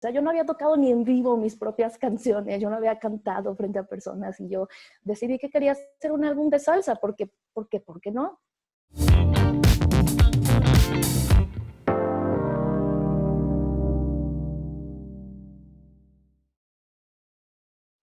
sea, yo no había tocado ni en vivo mis propias canciones, yo no había cantado frente a personas y yo decidí que quería hacer un álbum de salsa, ¿por qué no?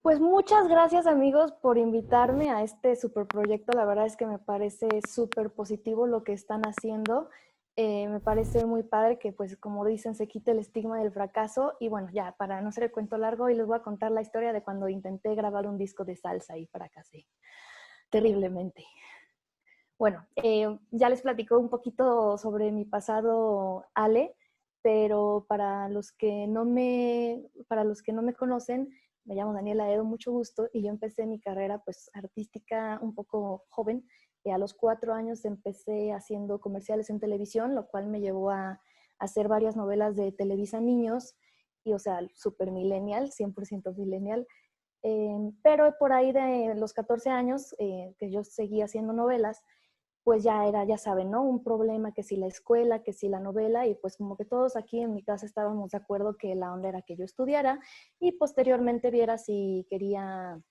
Pues muchas gracias amigos por invitarme a este super proyecto. La verdad es que me parece súper positivo lo que están haciendo. Me parece muy padre que, pues como dicen, se quite el estigma del fracaso. Y bueno, ya, para no hacer el cuento largo, hoy les voy a contar la historia de cuando intenté grabar un disco de salsa y fracasé terriblemente. Bueno, ya les platico un poquito sobre mi pasado Ale, pero para los que no me conocen, me llamo Daniela Edo, mucho gusto, y yo empecé mi carrera pues artística un poco joven. A los 4 años empecé haciendo comerciales en televisión, lo cual me llevó a hacer varias novelas de Televisa Niños, y o sea, super millennial, 100% millennial. Pero por ahí de los 14 años que yo seguía haciendo novelas, pues ya era, ya saben, ¿no? Un problema que si la escuela, que si la novela, y pues como que todos aquí en mi casa estábamos de acuerdo que la onda era que yo estudiara y posteriormente viera si quería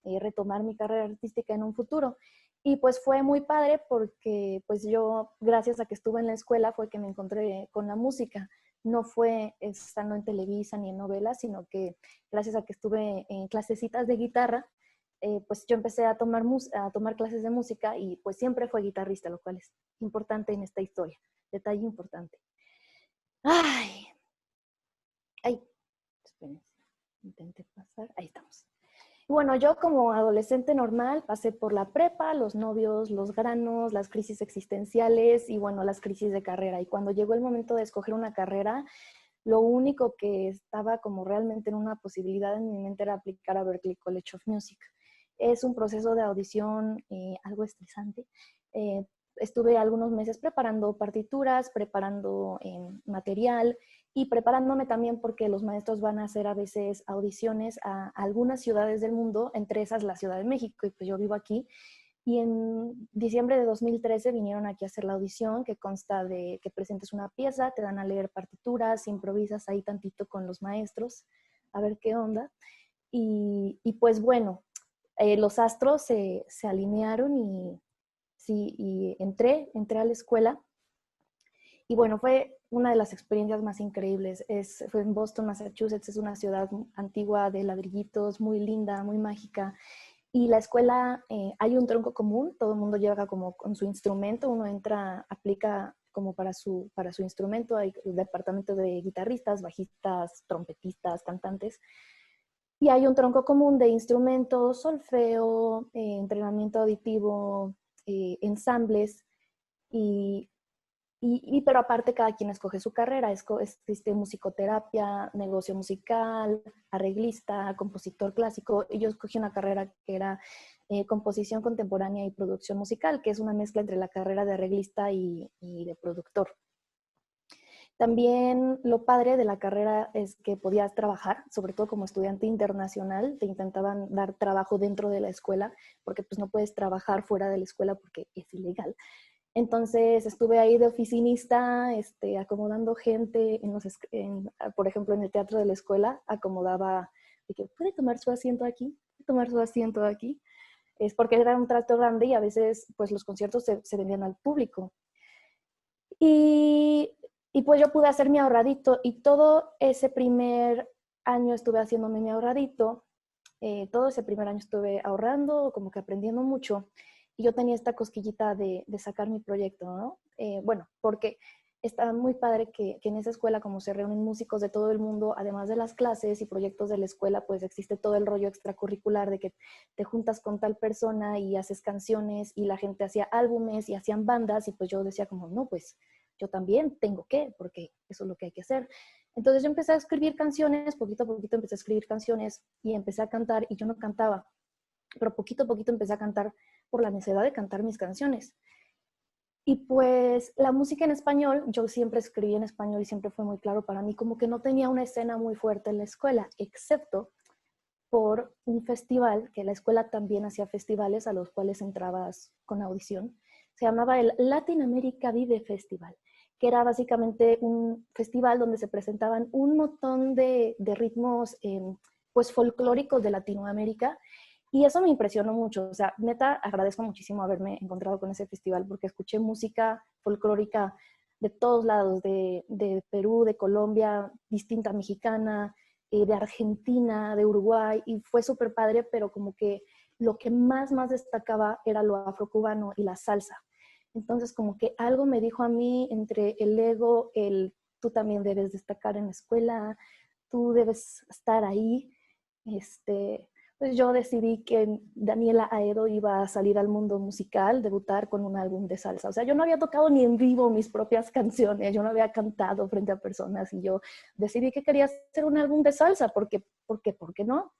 retomar mi carrera artística en un futuro. Y pues fue muy padre porque pues yo, gracias a que estuve en la escuela, fue que me encontré con la música. No fue estando en Televisa ni en novelas, sino que gracias a que estuve en clasecitas de guitarra, pues yo empecé a tomar clases de música y pues siempre fue guitarrista, lo cual es importante en esta historia. Detalle importante. Ay, ay, espérense, intenté pasar, ahí estamos. Bueno, yo como adolescente normal pasé por la prepa, los novios, los granos, las crisis existenciales y bueno, las crisis de carrera. Y cuando llegó el momento de escoger una carrera, lo único que estaba como realmente en una posibilidad en mi mente era aplicar a Berklee College of Music. Es un proceso de audición algo estresante. Eh, Estuve algunos meses preparando partituras, preparando material y preparándome también porque los maestros van a hacer a veces audiciones a algunas ciudades del mundo, entre esas la Ciudad de México, y pues yo vivo aquí. Y en diciembre de 2013 vinieron aquí a hacer la audición, que consta de que presentes una pieza, te dan a leer partituras, improvisas ahí tantito con los maestros, a ver qué onda. Y pues bueno, los astros se alinearon y, sí, y entré a la escuela. Y bueno, fue una de las experiencias más increíbles. Fue en Boston, Massachusetts, es una ciudad antigua de ladrillitos, muy linda, muy mágica. Y la escuela, hay un tronco común, todo el mundo llega como con su instrumento, uno entra, aplica como para su instrumento, hay un departamento de guitarristas, bajistas, trompetistas, cantantes, y hay un tronco común de instrumentos, solfeo, entrenamiento auditivo, ensambles, y pero aparte cada quien escoge su carrera, existe musicoterapia, negocio musical, arreglista, compositor clásico, y yo escogí una carrera que era composición contemporánea y producción musical, que es una mezcla entre la carrera de arreglista y de productor. También lo padre de la carrera es que podías trabajar, sobre todo como estudiante internacional, te intentaban dar trabajo dentro de la escuela, porque pues no puedes trabajar fuera de la escuela porque es ilegal. Entonces estuve ahí de oficinista, acomodando gente, por ejemplo, en el teatro de la escuela, acomodaba, de que puede tomar su asiento aquí, puede tomar su asiento aquí. Es porque era un trato grande y a veces pues los conciertos se vendían al público. Y, y pues yo pude hacer mi ahorradito y todo ese primer año estuve haciéndome mi ahorradito. Todo ese primer año estuve ahorrando, como que aprendiendo mucho, y yo tenía esta cosquillita de sacar mi proyecto, ¿no? Bueno, porque está muy padre que en esa escuela, como se reúnen músicos de todo el mundo, además de las clases y proyectos de la escuela, pues existe todo el rollo extracurricular de que te juntas con tal persona y haces canciones, y la gente hacía álbumes y hacían bandas, y pues yo decía como, no, pues yo también tengo que, porque eso es lo que hay que hacer. Entonces yo empecé a escribir canciones, poquito a poquito empecé a escribir canciones y empecé a cantar, y yo no cantaba, pero poquito a poquito empecé a cantar por la necesidad de cantar mis canciones. Y pues la música en español, yo siempre escribí en español y siempre fue muy claro para mí, como que no tenía una escena muy fuerte en la escuela, excepto por un festival, que la escuela también hacía festivales a los cuales entrabas con audición. Se llamaba el Latin America Vive Festival, que era básicamente un festival donde se presentaban un montón de ritmos pues folclóricos de Latinoamérica. Y eso me impresionó mucho. O sea, neta, agradezco muchísimo haberme encontrado con ese festival porque escuché música folclórica de todos lados, de Perú, de Colombia, distinta mexicana, de Argentina, de Uruguay, y fue súper padre, pero como que lo que más destacaba era lo afrocubano y la salsa. Entonces como que algo me dijo a mí entre el ego, el tú también debes destacar en la escuela, tú debes estar ahí, pues yo decidí que Daniela Aedo iba a salir al mundo musical, debutar con un álbum de salsa. O sea, yo no había tocado ni en vivo mis propias canciones, yo no había cantado frente a personas y yo decidí que quería hacer un álbum de salsa, porque, ¿por qué no?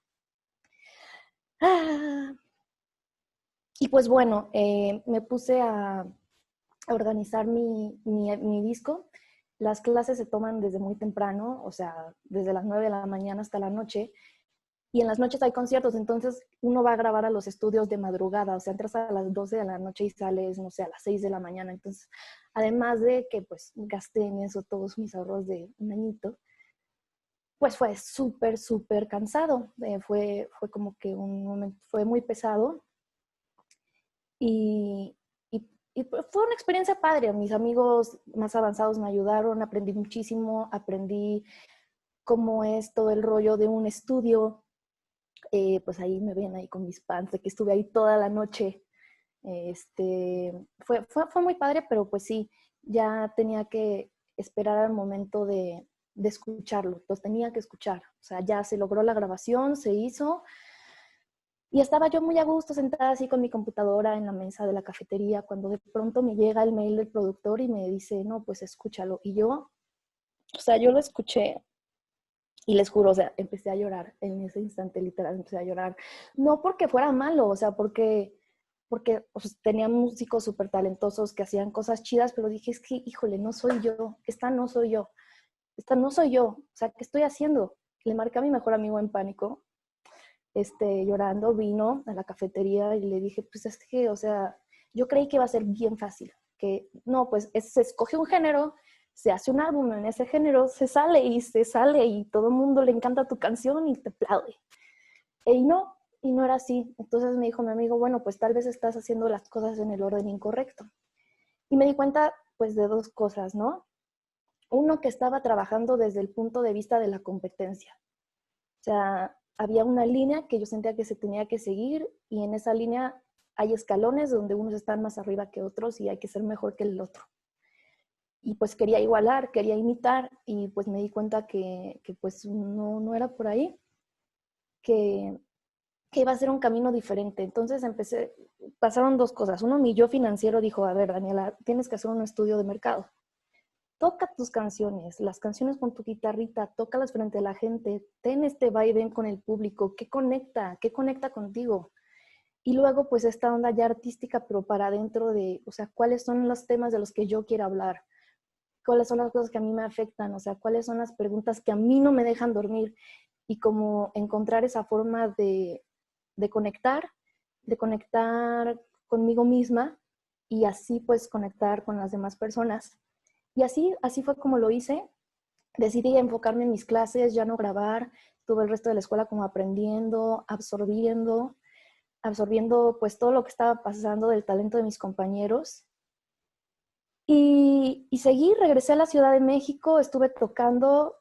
Ah, y pues bueno, me puse a organizar mi disco. Las clases se toman desde muy temprano, o sea, desde las 9 de la mañana hasta la noche. Y en las noches hay conciertos, entonces uno va a grabar a los estudios de madrugada, o sea, entras a las 12 de la noche y sales, no sé, a las 6 de la mañana. Entonces, además de que pues gasté en eso todos mis ahorros de un añito, pues fue súper cansado. Fue como que un momento, fue muy pesado y, y fue una experiencia padre. Mis amigos más avanzados me ayudaron, aprendí muchísimo, aprendí cómo es todo el rollo de un estudio. Pues ahí me ven ahí con mis pants, de que estuve ahí toda la noche. Fue muy padre, pero pues sí, ya tenía que esperar al momento de escucharlo, los tenía que escuchar. O sea, ya se logró la grabación, se hizo, y estaba yo muy a gusto sentada así con mi computadora en la mesa de la cafetería, cuando de pronto me llega el mail del productor y me dice, no, pues escúchalo. Y yo, o sea, yo lo escuché y les juro, o sea, empecé a llorar en ese instante, literal, empecé a llorar. No porque fuera malo, o sea, porque pues, tenía músicos súper talentosos que hacían cosas chidas, pero dije, es que, híjole, no soy yo, esta no soy yo, esta no soy yo, o sea, ¿qué estoy haciendo? Le marqué a mi mejor amigo en pánico, llorando, vino a la cafetería y le dije, pues es que, o sea, yo creí que iba a ser bien fácil, que no, pues se escoge un género, se hace un álbum en ese género, se sale y todo el mundo le encanta tu canción y te aplaude. Y no era así. Entonces me dijo mi amigo, bueno, pues tal vez estás haciendo las cosas en el orden incorrecto. Y me di cuenta, pues, de dos cosas, ¿no? Uno, que estaba trabajando desde el punto de vista de la competencia. O sea, había una línea que yo sentía que se tenía que seguir y en esa línea hay escalones donde unos están más arriba que otros y hay que ser mejor que el otro. Y pues quería igualar, quería imitar y pues me di cuenta que pues no era por ahí, que, que iba a ser un camino diferente. Entonces pasaron dos cosas. Uno, mi yo financiero dijo, a ver, Daniela, tienes que hacer un estudio de mercado. Toca tus canciones, las canciones con tu guitarrita, tócalas frente a la gente, ten este vaivén con el público, qué conecta contigo. Y luego, pues, esta onda ya artística, pero para adentro de, o sea, cuáles son los temas de los que yo quiero hablar, cuáles son las cosas que a mí me afectan, o sea, cuáles son las preguntas que a mí no me dejan dormir y como encontrar esa forma de conectar, de conectar conmigo misma y así pues conectar con las demás personas. Y así fue como lo hice. Decidí enfocarme en mis clases, ya no grabar, tuve el resto de la escuela como aprendiendo, absorbiendo pues todo lo que estaba pasando del talento de mis compañeros. Y seguí, regresé a la Ciudad de México, estuve tocando,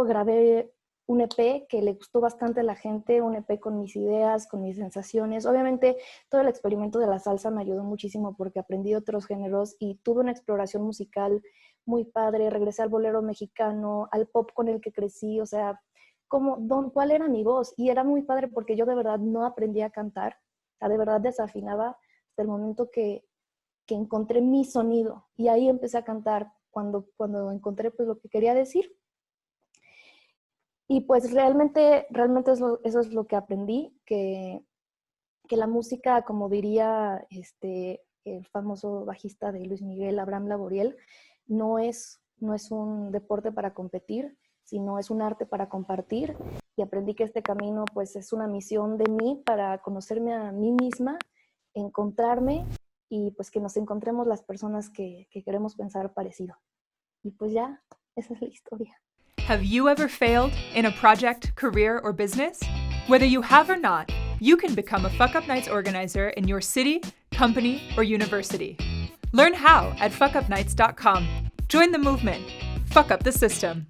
grabé un EP que le gustó bastante a la gente, un EP con mis ideas, con mis sensaciones. Obviamente todo el experimento de la salsa me ayudó muchísimo porque aprendí otros géneros y tuve una exploración musical muy padre. Regresé al bolero mexicano, al pop con el que crecí, o sea, cuál era mi voz. Y era muy padre porque yo de verdad no aprendí a cantar, o sea, de verdad desafinaba hasta el momento que encontré mi sonido y ahí empecé a cantar cuando encontré pues lo que quería decir. Y pues realmente eso es lo que aprendí, que la música, como diría el famoso bajista de Luis Miguel, Abraham Laboriel, no es un deporte para competir, sino es un arte para compartir. Y aprendí que este camino pues es una misión de mí para conocerme a mí misma, encontrarme y pues que nos encontremos las personas que queremos pensar parecido. Y pues ya, esa es la historia. Have you ever failed in a project, career, or business? Whether you have or not, you can become a Fuck Up Nights organizer in your city, company, or university. Learn how at fuckupnights.com. Join the movement. Fuck up the system.